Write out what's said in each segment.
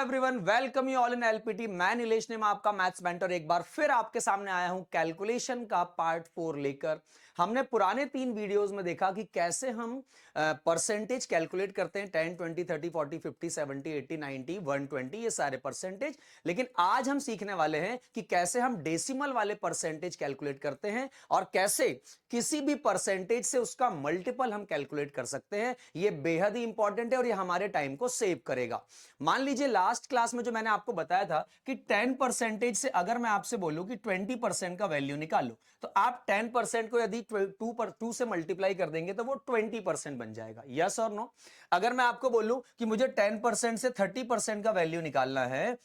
Everyone, welcome you all in LPT. मैं नीलेश ने आपका मैथ्स मेंटर एक बार फिर आपके सामने आया हूं कैलकुलेशन का पार्ट 4 लेकर। हमने पुराने 3 वीडियोस में देखा कि कैसे हम परसेंटेज कैलकुलेट करते हैं 10, 20, 30, 40, 50, 70, 80, 90, 120 ये सारे परसेंटेज। लेकिन आज हम सीखने वाले हैं कि कैसे हम डेसिमल वाले परसेंटेज कैलकुलेट करते हैं और कैसे किसी भी परसेंटेज से उसका मल्टीपल हम कैलकुलेट कर सकते हैं। यह बेहद ही इंपॉर्टेंट है और यह हमारे टाइम को सेव करेगा। मान लीजिए लास्ट क्लास में जो मैंने आपको बताया था कि 10% से अगर मैं आपसे बोलूं कि 20% का वैल्यू निकालो, तो आप 10% को यदि 2 से मल्टीप्लाई कर देंगे तो वो 20% बन जाएगा। यस और नो? अगर मैं आपको बोलूं कि मुझे 10% से 30% का वैल्यू निकालना है,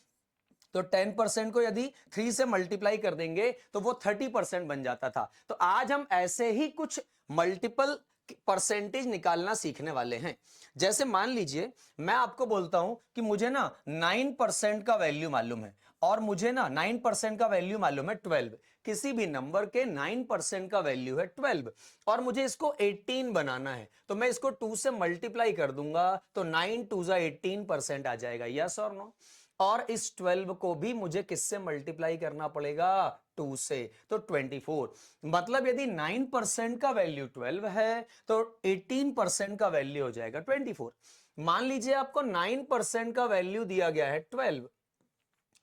तो 10% को यदि 3 से मल्टीप्लाई कर देंगे तो वो 30% बन जाता था। तो आज हम ऐसे ही कुछ मल्टीपल परसेंटेज निकालना सीखने वाले हैं। जैसे मान लीजिए मैं आपको बोलता हूं कि मुझे ना 9% का वैल्यू मालूम है और मुझे ना 9% का वैल्यू मालूम है 12। किसी भी नंबर के 9% का वैल्यू है 12 और मुझे इसको 18 बनाना है, तो मैं इसको 2 से मल्टीप्लाई कर दूंगा तो 9 2 18% आ जाएगा। यस और नो? और इस 12 को भी मुझे किससे मल्टीप्लाई करना पड़ेगा? 2 से, तो 24। मतलब यदि 9% का वैल्यू 12 है तो 18% का वैल्यू हो जाएगा 24। मान लीजिए आपको 9% का वैल्यू दिया गया है 12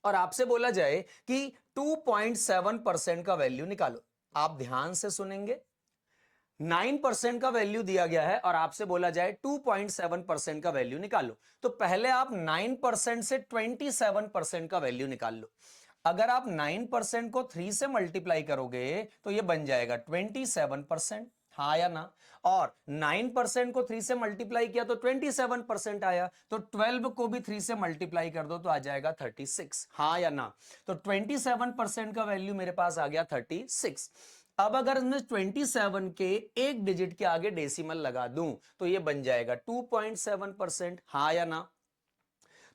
और आपसे बोला जाए कि 2.7% का वैल्यू निकालो। आप ध्यान से सुनेंगे। 9% का वैल्यू दिया गया है और आपसे बोला जाए 2.7% का वैल्यू निकालो, तो पहले आप 9% से 27% का वैल्यू निकाल लो। अगर आप 9% को 3 से मल्टीप्लाई करोगे तो यह बन जाएगा 27%। हाँ या ना? और 9% को 3 से मल्टीप्लाई किया तो 27% आया, तो 12 को भी 3 से मल्टीप्लाई कर दो तो आ जाएगा 36। हाँ या ना? तो 27% का वैल्यू मेरे पास आ गया 36। अब अगर मैं 27 के एक डिजिट के आगे डेसिमल लगा दूं तो ये बन जाएगा 2.7%। हाँ या ना?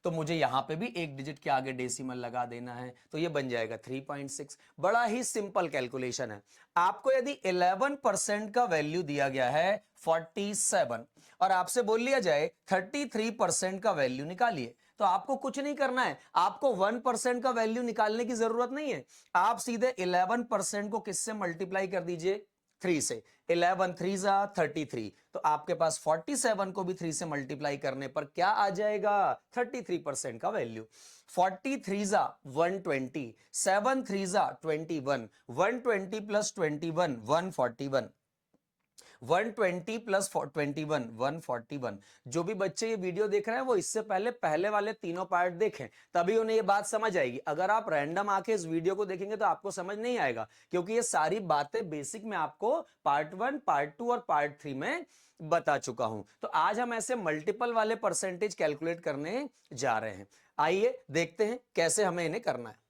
तो मुझे यहां पे भी एक डिजिट के आगे डेसिमल लगा देना है तो ये बन जाएगा 3.6। बड़ा ही सिंपल कैलकुलेशन है। आपको यदि 11% का वैल्यू दिया गया है 47 और आपसे बोल लिया जाए 33% का वैल्यू निकालिए, तो आपको कुछ नहीं करना है। आपको 1% का वैल्यू निकालने की जरूरत नहीं है। आप सीधे 11% को किससे मल्टीप्लाई कर दीजिए? 3 से। 11 3 जा 33, तो आपके पास 47 को भी 3 से मल्टीप्लाई करने पर क्या आ जाएगा? 33% का वैल्यू। 43 जा 120, 7 3 जा 21, 120 प्लस 21 141, 120 प्लस 21 141। जो भी बच्चे ये वीडियो देख रहे हैं वो इससे पहले पहले वाले तीनों पार्ट देखें, तभी उन्हें ये बात समझ आएगी। अगर आप रैंडम आके इस वीडियो को देखेंगे तो आपको समझ नहीं आएगा, क्योंकि ये सारी बातें बेसिक में आपको पार्ट 1 पार्ट 2 और पार्ट 3 में बता चुका हूं। तो आज हम ऐसे मल्टीपल वाले परसेंटेज कैलकुलेट करने जा रहे हैं। आइए देखते हैं कैसे हमें इन्हें करना है।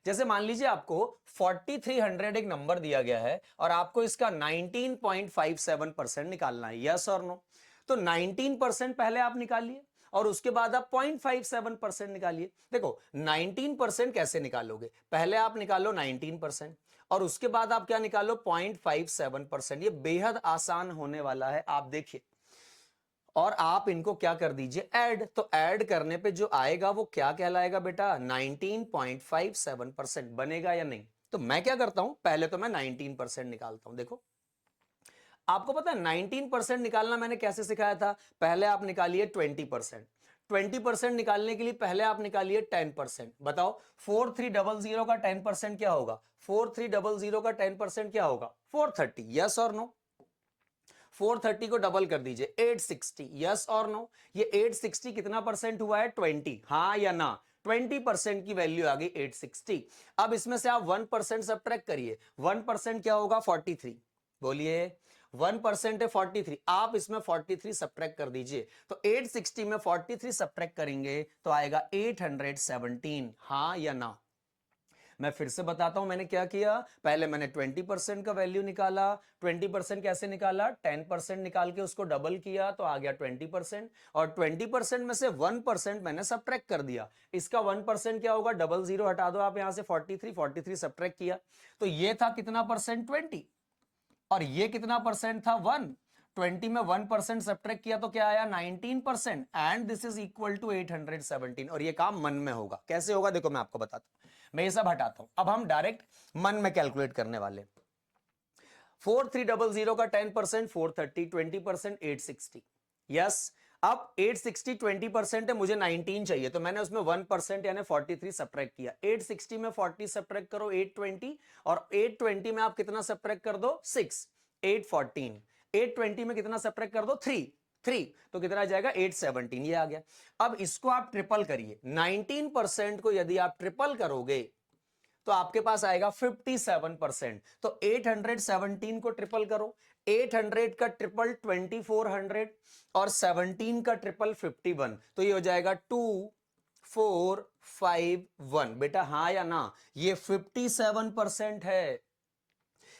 जैसे मान लीजिए आपको 4300 एक नंबर दिया गया है और आपको इसका 19.57% निकालना है। यस और नो? तो 19% पहले आप निकालिए और उसके बाद आप 0.57% निकालिए। देखो 19% कैसे निकालोगे? पहले आप निकालो 19% और उसके बाद आप क्या निकालो? 0.57%। ये बेहद आसान होने वाला है, आप देखिए। और आप इनको क्या कर दीजिए? ऐड। तो ऐड करने पे जो आएगा वो क्या कहलाएगा बेटा? 19.57% बनेगा या नहीं? तो मैं क्या करता हूं, पहले तो मैं 19% निकालता हूं। देखो आपको पता है 19% निकालना मैंने कैसे सिखाया था? पहले आप निकालिए 20%। 20% निकालने के लिए पहले आप निकालिए 10%। बताओ 4300 का 10% क्या होगा? 4300 का 10% क्या होगा? 430। यस और नो? 430 को डबल कर दीजिए 860। यस और नो? ये 860 कितना परसेंट हुआ है? 20। हाँ या ना? 20% की वैल्यू आ गई 860। अब इसमें से आप 1% सब्ट्रैक्ट करिए। 1% क्या होगा? 43। बोलिए 1% है 43, आप इसमें 43 सब्ट्रैक्ट कर दीजिए। तो 860 में 43 सब्ट्रैक्ट करेंगे तो आएगा 817। हाँ या ना? मैं फिर से बताता हूं मैंने क्या किया। पहले मैंने 20% का वैल्यू निकाला। 20% कैसे निकाला? 10% निकाल के उसको डबल किया तो आ गया 20%। और 20% में से 1% मैंने सब्ट्रैक्ट कर दिया। इसका 1% क्या होगा? डबल जीरो हटा दो आप यहां से, 43 सब्ट्रैक्ट किया तो ये था कितना परसेंट? 20। और ये कितना परसेंट था? 1। 20 में 1% सब्ट्रैक्ट किया तो क्या आया 19%, and this is equal to 817। और ये काम मन में होगा। कैसे होगा देखो मैं आपको बताता हूं। मैं ये सब हटाता हूं, अब हम डायरेक्ट मन में कैलकुलेट करने वाले। 4300 का 10% 430, 20% 860। यस, अब 860 20% है, मुझे 19 चाहिए, तो मैंने उसमें 1% यानी 43 सब्ट्रैक्ट किया। 860 में 40 सब्ट्रैक्ट करो 820, और 820 में आप कितना सब्ट्रैक्ट कर दो 6, 814। 820 में कितना सब्ट्रैक्ट कर दो 3, तो कितना आ जाएगा 817, ये आ गया। अब इसको आप ट्रिपल करिए, 19% को यदि आप ट्रिपल करोगे तो आपके पास आएगा 57%। तो 817 को ट्रिपल करो, 800 का ट्रिपल 2400 और 17 का ट्रिपल 51, तो ये हो जाएगा 2451। बेटा हाँ या ना, ये 57% है।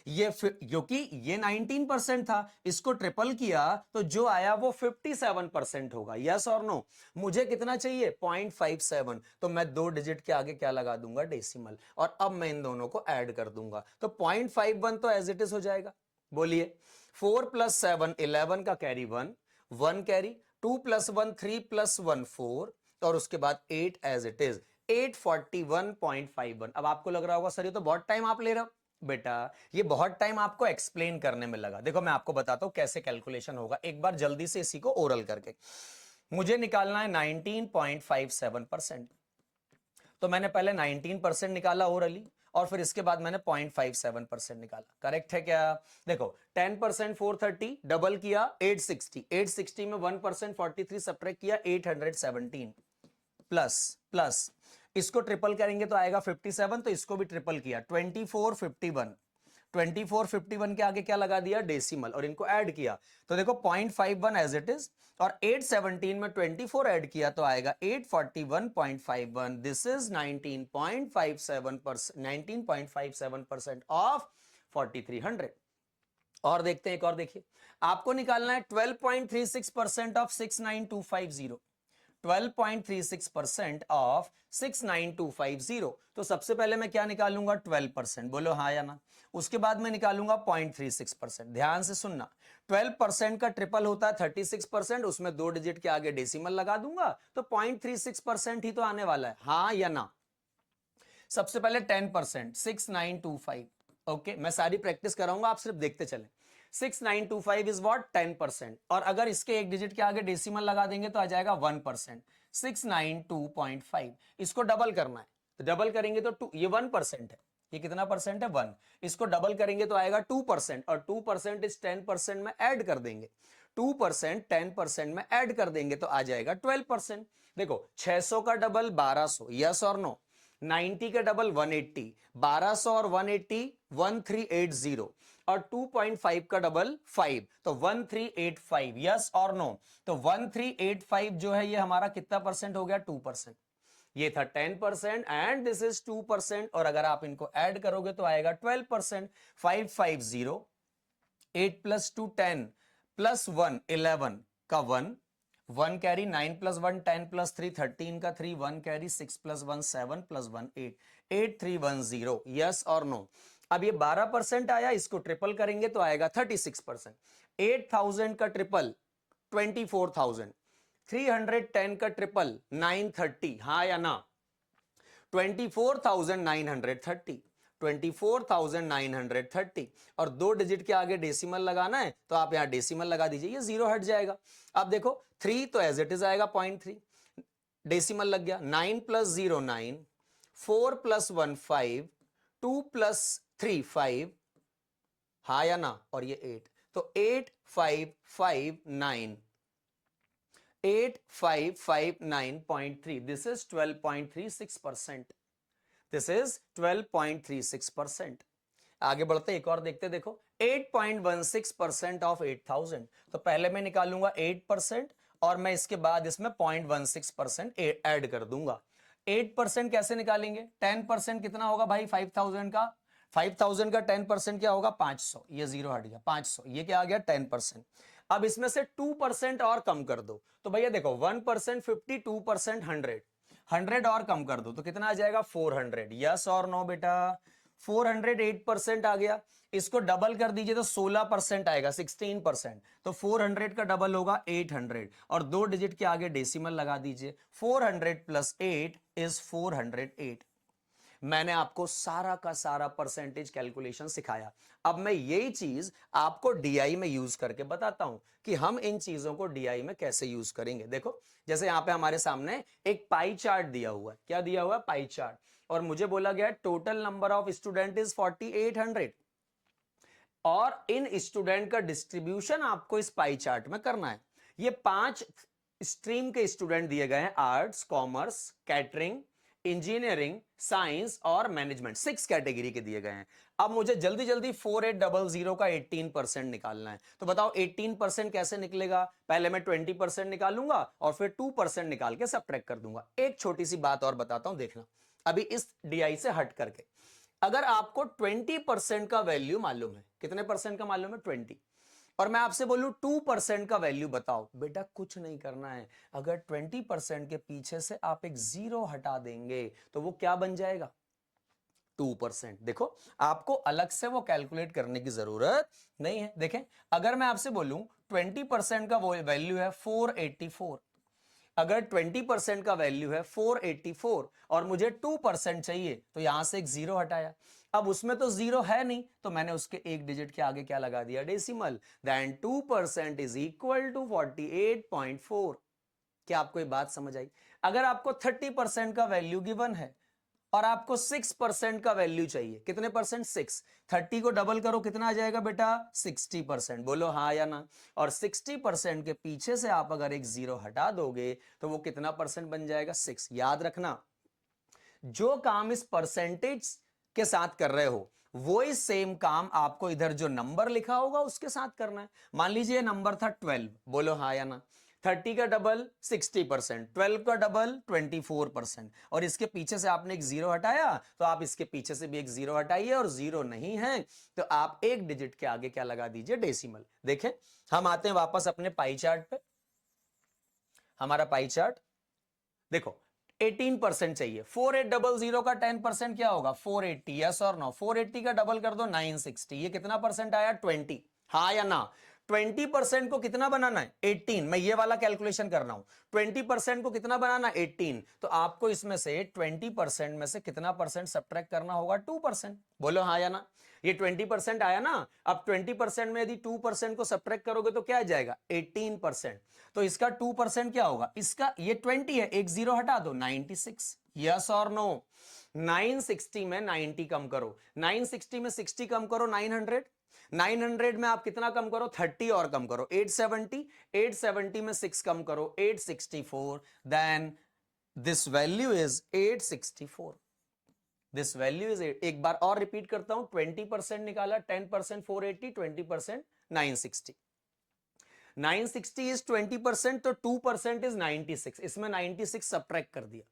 ये क्योंकि ये 19% था, इसको ट्रिपल किया तो जो आया वो 57% होगा। यस और नो? मुझे कितना चाहिए 0.57, तो मैं 2 डिजिट के आगे क्या लगा दूंगा डेसिमल, और अब मैं इन दोनों को ऐड कर दूंगा, तो 0.51 तो एज इट इज हो जाएगा। बोलिए 4 + 7 11 का कैरी 1 कैरी, 2 + 1 3 + 1 4, और उसके बाद 8 एज इट इज 841.51। अब आपको लग रहा होगा सर ये तो बहुत टाइम आप ले रहे हो। बेटा ये बहुत टाइम आपको एक्सप्लेन करने में लगा। देखो मैं आपको बताता हूं कैसे कैलकुलेशन होगा, एक बार जल्दी से इसी को ओरल करके। मुझे निकालना है 19.57%, तो मैंने पहले 19% निकाला ओरली, और फिर इसके बाद मैंने 0.57% निकाला। करेक्ट है क्या? देखो 10% 430, डबल किया 860, 860 में 1% 43 सब्ट्रैक्ट किया 817, प्लस इसको ट्रिपल करेंगे तो आएगा 57, तो इसको भी ट्रिपल किया 2451। 2451 के आगे क्या लगा दिया डेसिमल, और इनको ऐड किया तो देखो 0.51 एज इट इज, और 817 में 24 ऐड किया तो आएगा 841.51। This is 19.57%, 19.57% of 4300। और देखते हैं एक और, देखिए आपको निकालना है 12.36% ऑफ 69250। 12.36% ऑफ 69250। तो सबसे पहले मैं क्या निकालूंगा 12%, बोलो हाँ या ना। उसके बाद मैं निकालूंगा 0.36%। ध्यान से सुनना, 12% का ट्रिपल होता है 36%, उसमें 2 डिजिट के आगे डेसिमल लगा दूंगा, तो 0.36% ही तो आने वाला है, हाँ या ना। सबसे पहले 10% 6925। ओके, मैं सारी प्रैक्टिस कराऊंगा, आप सिर्फ देखते चलें। 6925 इज व्हाट 10%, और अगर इसके एक डिजिट के आगे डेसिमल लगा देंगे तो आ जाएगा 1%, 692.5। इसको डबल करना है, तो डबल करेंगे तो 2, ये 1% है, ये कितना परसेंट है 1। इसको डबल करेंगे तो आएगा 2%, और 2% इस 10% में ऐड कर देंगे, 2% 10% में ऐड कर देंगे तो आ जाएगा 12%। देखो 600 का डबल 1200, यस और नो। 90 का डबल 180, 1200 और 180 1380, और 2.5 का डबल 5, तो 1385, यस और नो। तो 1385 जो है ये हमारा कितना परसेंट हो गया 2%। ये था 10% एंड दिस इज 2%, और अगर आप इनको ऐड करोगे तो आएगा 12%। 550, 8 + 2 10 + 1 11 का 1 कैरी, 9 + 1 10 + 3 13 का 3, 1 कैरी, 6 + 1 7 + 1 8, 8310, यस और नो। अब ये 12% आया, इसको ट्रिपल करेंगे तो आएगा 36%। 8000 का ट्रिपल 24,000, 310 का ट्रिपल 930, हाँ या ना। 24,930, 24,930, और 2 डिजिट के आगे डेसिमल लगाना है तो आप यहां डेसिमल लगा दीजिए, ये 0 हट जाएगा। अब देखो 3 तो एज इट इज आएगा 0.3, डेसिमल लग गया। 9 + 0 9, 4 + 1 5, 2 + 3 5, हाँ या ना, और ये 8, तो 8559, 8559.3, दिस इज 12.36%। This is 12.36%। आगे बढ़ते एक और देखते, देखो 8.16% ऑफ 8000, तो पहले मैं निकालूंगा 8%, और मैं इसके बाद इसमें 0.16% ऐड कर दूंगा। 8% कैसे निकालेंगे? 10% कितना होगा भाई 5000 का? 5000 का 10% क्या होगा 500, ये 0 हट गया 500, ये क्या आ गया 10%। अब इसमें से 2% और कम कर दो, तो भैया देखो 1% 50, 2% 100, 100 और कम कर दो तो कितना आ जाएगा 400, यस और नो बेटा 408% आ गया, इसको डबल कर दीजिए तो 16% आएगा, 16%। तो 400 का डबल होगा 800 और 2 डिजिट के आगे डेसिमल लगा दीजिए। 400 प्लस 8 इज 408। मैंने आपको सारा का सारा परसेंटेज कैलकुलेशन सिखाया। अब मैं यही चीज आपको डीआई में यूज करके बताता हूं कि हम इन चीजों को डीआई में कैसे यूज करेंगे। देखो, जैसे यहां पे हमारे सामने एक पाई चार्ट दिया हुआ है। क्या दिया हुआ है? Pie chart. और मुझे बोला गया total number of student is 4800 और इन स्टूडेंट का डिस्ट्रीब्यूशन आपको इस पाई चार्ट में करना है। ये 5 स्ट्रीम के स्टूडेंट दिए गए हैं, arts, commerce, catering, engineering, science और मैनेजमेंट, 6 कैटेगरी के दिए गए हैं। अब मुझे जल्दी जल्दी 4800 का 18% निकालना है। तो बताओ 18% कैसे निकलेगा? पहले मैं 20% निकालूंगा और फिर 2% निकाल के सबट्रैक्ट कर दूंगा। एक छोटी सी बात और बताता हूं, देखना अभी इस डीआई से हट करके। अगर आपको 20% का वैल्यू मालूम है, कितने परसेंट का मालूम है? 20। और मैं आपसे बोलूं 2% का वैल्यू बताओ, बेटा कुछ नहीं करना है। अगर 20% के पीछे से आप एक जीरो हटा देंगे तो वो क्या बन जाएगा? 2%। देखो, आपको अलग से वो कैलकुलेट करने की जरूरत नहीं है। देखें, अगर मैं आपसे बोलूं 20% का वैल्यू है 484, अगर 20% का वैल्यू है 484 और मुझे 2% चाहिए तो यहां से एक जीरो हटाया। अब उसमें तो जीरो है नहीं, तो मैंने उसके एक डिजिट के आगे क्या लगा दिया? Decimal. Then 2% is equal to 48.4। क्या आपको ये बात समझ आई? अगर आपको 30% का वैल्यू गिवन है और आपको 6% का वैल्यू चाहिए, कितने परसेंट? 6। 30 को डबल करो, कितना आ जाएगा बेटा? 60%। बोलो हाँ या ना। और 60% के पीछे से आप अगर एक जीरो हटा दोगे तो वो कितना परसेंट बन जाएगा? 6। याद रखना, जो काम इस परसेंटेज के साथ कर रहे हो वो ही सेम काम आपको इधर जो नंबर लिखा होगा उसके साथ करना है। मान लीजिए नंबर था 12, बोलो हाँ या ना। 30 का डबल 60%, 12 का डबल 24%, और इसके पीछे से आपने एक जीरो हटाया तो आप इसके पीछे से भी एक जीरो हटाइए, और जीरो नहीं है तो आप एक डिजिट के आगे क्या लगा दीजिए? डेसिमल। देखें, हम आते हैं वापस अपने पाई चार्ट पे। हमारा पाई चार्ट देखो, 18% चाहिए। 4800 का 10% क्या होगा? 480। यस और नो? 480 का डबल कर दो 960। ये कितना परसेंट आया? 20। हाँ या ना? 20% को कितना बनाना है? 18। मैं ये वाला कैलकुलेशन कर रहा हूं। 20% को कितना बनाना है? 18। तो आपको इसमें से 20% में से कितना परसेंट सब्ट्रैक्ट करना होगा? 2%। बोलो हाँ या ना? ये 20% आया ना। अब 20% में यदि 2% को सब्ट्रैक्ट करोगे तो क्या आ जाएगा? 18%। तो इसका 2% क्या होगा? इसका ये 20 है, एक जीरो हटा दो, 96। यस और नो? 960 में 90 कम करो, 960 में 60 कम करो, 900। 900 में आप कितना कम करो? 30 और कम करो, 870। 870 में 6 कम करो, 864। Then this value is 864। This value is एक बार और रिपीट करता हूं। 20% निकाला, 10% 480, 20% 960। 960 इज 20%, तो 2% इज 96। इसमें 96 सब्ट्रैक्ट कर दिया।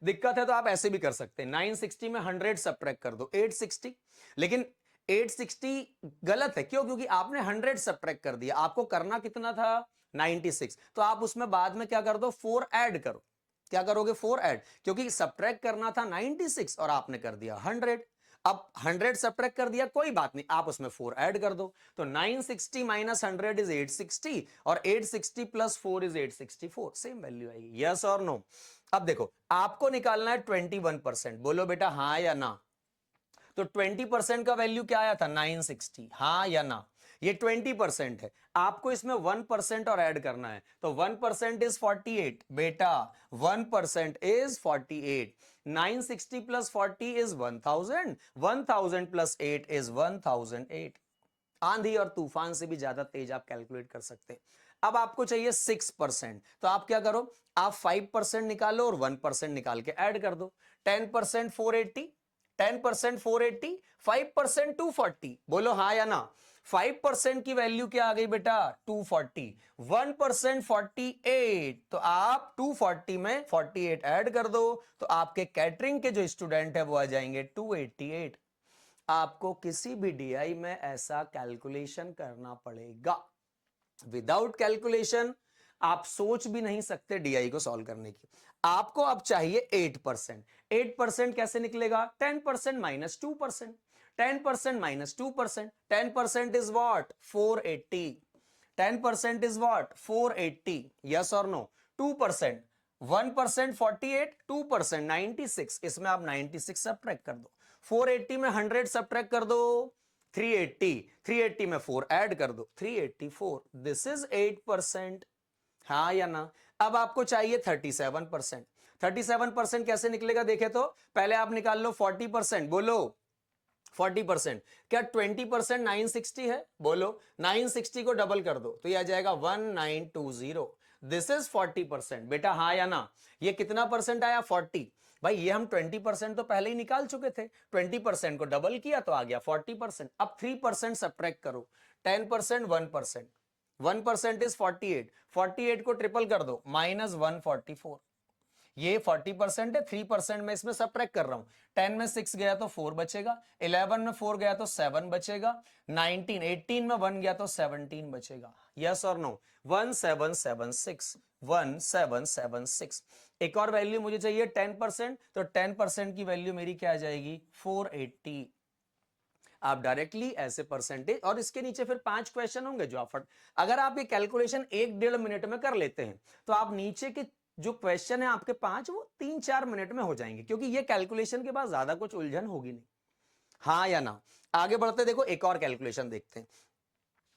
दिक्कत है तो आप ऐसे भी कर सकते हैं, 960 में 100 सब्ट्रैक्ट कर दो, 860। लेकिन 860 गलत है, क्यों? क्योंकि आपने 100 सब्ट्रैक्ट कर दिया, आपको करना कितना था? 96। तो आप उसमें बाद में क्या कर दो? 4 ऐड करो। क्या करोगे? 4 ऐड, क्योंकि सब्ट्रैक्ट करना था 96 और आपने कर दिया 100। अब 100 सब्ट्रैक्ट कर दिया, कोई बात नहीं, आप उसमें 4 ऐड कर दो। तो 960 माइनस 100 इज 860 और 860 प्लस 4 इज 864। सेम वैल्यू आएगी। यस और नो? अब देखो, आपको निकालना है 21%। बोलो बेटा हाँ या ना? तो 20% का वैल्यू क्या आया था? 960। हाँ या ना? ये 20% है, आपको इसमें 1% और ऐड करना है। तो 1% इज 48 बेटा, 1% is 48। 960 plus 40 is 1000, 1000 plus 8 is 1008। आंधी और तूफान से भी ज्यादा तेज आप कैलकुलेट कर सकते हैं। अब आपको चाहिए 6%, तो आप क्या करो? आप 5% निकालो और 1% निकाल के ऐड कर दो। 10% 480, 10% 480, 5% 240। बोलो हाँ या ना? 5% की वैल्यू क्या आ गई बेटा? 240। 1% 48, तो आप 240 में 48 ऐड कर दो, तो आपके कैटरिंग के जो स्टूडेंट है वो आ जाएंगे 288। आपको किसी भी डीआई में ऐसा कैलकुलेशन करना पड़ेगा। विदाउट कैलकुलेशन आप सोच भी नहीं सकते डीआई को सॉल्व करने की। आपको अब चाहिए 8%। 8% कैसे निकलेगा? 10% minus 2%। 10% minus 2%। 10% is what? 480। 10% is what? 480। Yes और नो? 2%, 1% 48, 2% 96। इसमें आप 96 सब्ट्रैक्ट कर दो। 480 में 100 सब्ट्रैक्ट कर दो, 380। 380 में 4 ऐड कर दो, 384। This is 8%। हाँ या ना? अब आपको चाहिए 37%। 37% कैसे निकलेगा देखे तो? पहले आप निकाल लो 40%। बोलो 40%। क्या 20% 960 है? बोलो 960 को डबल कर दो तो यह आ जाएगा 1920। This is 40%। बेटा हाँ या ना? ये कितना परसेंट आया? 40। भाई ये हम 20% तो पहले ही निकाल चुके थे। 20% को डबल किया तो आ गया 40%। अब 3% सब्ट्रैक्ट करो। 10% 1%। 1% इज 48। 48 को ट्रिपल कर दो, माइनस 144। ये 40% है, 3% में इसमें सब्ट्रैक्ट कर रहा हूं। 10 में 6 गया तो 4 बचेगा, 11 में 4 गया तो 7 बचेगा, 19 18 में 1 गया तो 17 बचेगा। यस और नो? 1776। 1776। एक और वैल्यू मुझे चाहिए 10%, तो 10% की वैल्यू मेरी क्या आ जाएगी? 480। आप डायरेक्टली ऐसे परसेंटेज, और इसके नीचे फिर 5 क्वेश्चन होंगे जो आप अगर आप ये कैलकुलेशन 1-1.5 मिनट में कर लेते हैं तो आप नीचे के जो क्वेश्चन है आपके 5 वो 3-4 मिनट में हो जाएंगे, क्योंकि ये कैलकुलेशन के बाद ज्यादा कुछ उलझन होगी नहीं। हाँ या ना? आगे बढ़ते देखो, एक और कैलकुलेशन देखते हैं।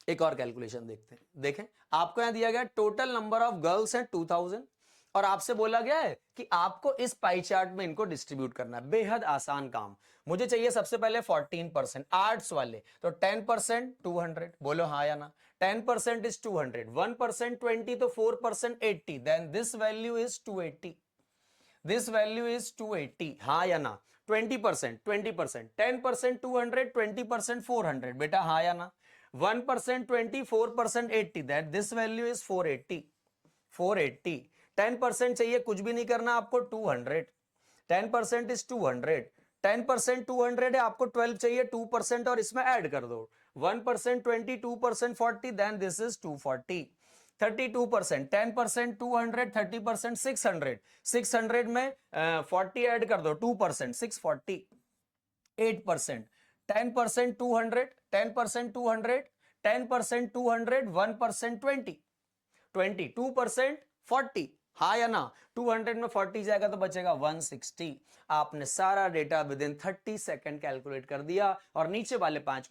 एक और कैलकुलेशन देखते हैं। देखें, आपको यहां दिया गया टोटल नंबर ऑफ गर्ल्स है 2000, और आपसे बोला गया है कि आपको इस पाई चार्ट में इनको डिस्ट्रीब्यूट करना है। बेहद आसान काम। मुझे चाहिए सबसे पहले 14%। आर्ट्स वाले तो 10% 200। बोलो हाँ या ना? 10% इज 200, 1% 20, तो 4% 80। Then this value is 280। This value is 280। हाँ या ना? 20%, 20%, 10% 200, 20% 400। बेटा हाँ या ना? 1% 20, 4% 80। That this value is 480। 480। 10% चाहिए, कुछ भी नहीं करना आपको, 200। 10% इज 200। 10% 200 है, आपको 12 चाहिए, 2% और इसमें ऐड कर दो। 1% 20, 2% 40। Then this is 240। 32%, 10% 200, 30% 600। 600 में 40 ऐड कर दो, 2% 640। 8%, 10% 200, 10% 200, 10% 200, 1% 20, 22% 40। हाँ या ना? 200 में 40 जाएगा तो बचेगा 160। आपने सारा data with in 30 second calculate कर दिया। और नीचे वाले 5,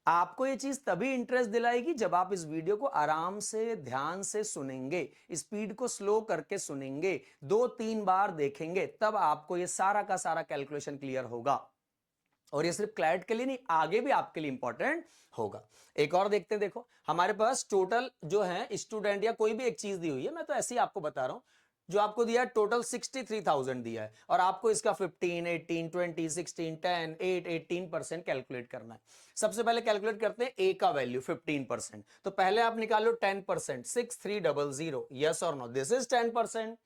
आपको ये चीज तभी इंटरेस्ट दिलाएगी जब आप इस वीडियो को आराम से ध्यान से सुनेंगे, स्पीड को स्लो करके सुनेंगे, 2-3 बार देखेंगे, तब आपको ये सारा का सारा कैलकुलेशन क्लियर होगा। और ये सिर्फ क्लैट के लिए नहीं, आगे भी आपके लिए इंपॉर्टेंट होगा। एक और देखते हैं। देखो, हमारे पास टोटल जो है स्टूडेंट या कोई भी एक चीज दी हुई है, मैं तो ऐसे ही आपको बता रहा हूं। जो आपको दिया है टोटल 63,000 दिया है, और आपको इसका 15, 18, 20, 16, 10, 8, 18% कैलकुलेट करना है। सबसे पहले कैलकुलेट करते हैं ए का वैल्यू 15%। तो पहले आप निकालो 10%, 6300। यस और नो? This is 10%।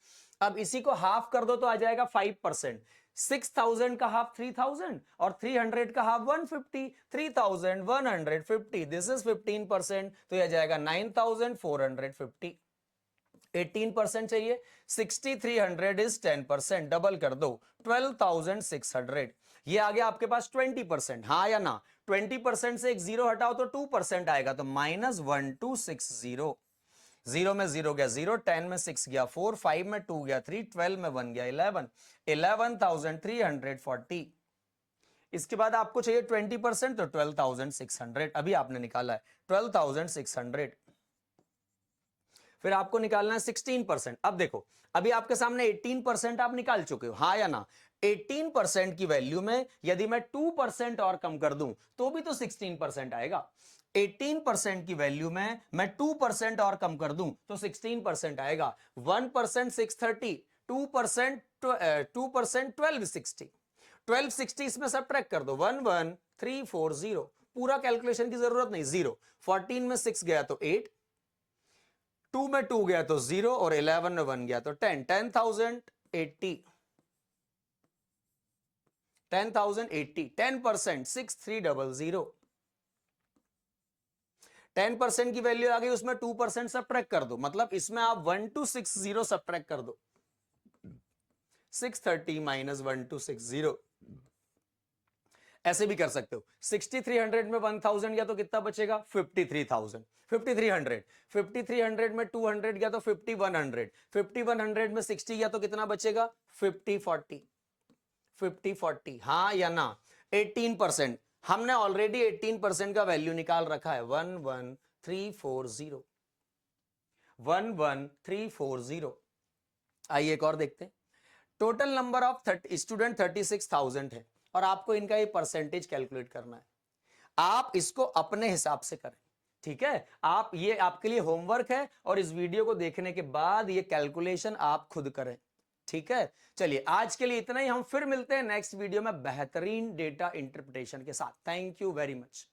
अब इसी को हाफ कर दो तो आ जाएगा 5%। 6000 का हाफ 3000, और 300 का हाफ 150। 3150, दिस इज 15%, तो यह जाएगा 9450। 18% चाहिए, 6300 इज 10%, डबल कर दो, 12600। ये आ गया आपके पास 20%। हाँ या ना? 20% से एक जीरो हटाओ तो 2% आएगा, तो -1260। 0 में 0 गया 0, 10 में 6 गया 4, 5 में 2 गया 3, 12 में 1 गया 11, 11,340। इसके बाद आपको चाहिए 20%, तो 12,600 अभी आपने निकाला है, 12,600। फिर आपको निकालना है 16%। अब देखो, अभी आपके सामने 18% आप निकाल चुके हो। हाँ या ना? 18% की वैल्यू में यदि मैं 2% और कम कर दूं तो भी तो 16% आएगा। 18% की वैल्यू में मैं 2% और कम कर दूं तो 16% आएगा। 1% 630, 2% 1260। 1260 इसमें सब्ट्रैक्ट कर दो, 11340। पूरा कैलकुलेशन की जरूरत नहीं, 0। 14 में 6 गया तो 8, 2 में 2 गया तो 0, और 11 में 1 गया तो 10, 10,080। 10,080, 10%, 6300। 10% की वैल्यू आ गई, उसमें 2% सब्ट्रैक्ट कर दो, मतलब इसमें आप 1260 सब्ट्रैक्ट कर दो, 630 माइनस 1260, ऐसे भी कर सकते हो। 6300 में 1000 गया तो कितना बचेगा, 53000, 5300, 5300 में 200 गया तो 5100, 5100 में 60 गया तो कितना बचेगा, 5040, 5040, हाँ या ना। 18%, हमने ऑलरेडी 18% का वैल्यू निकाल रखा है, 11340, 11340। आइए एक और देखते हैं। टोटल नंबर ऑफ स्टूडेंट 36,000 है और आपको इनका ये परसेंटेज कैलकुलेट करना है। आप इसको अपने हिसाब से करें, ठीक है। आप, ये आपके लिए होमवर्क है और इस वीडियो को देखने के बाद ये कैलकुलेशन आप खुद करें, ठीक है। चलिए आज के लिए इतना ही, हम फिर मिलते हैं नेक्स्ट वीडियो में बेहतरीन डेटा इंटरप्रिटेशन के साथ। Thank you very much.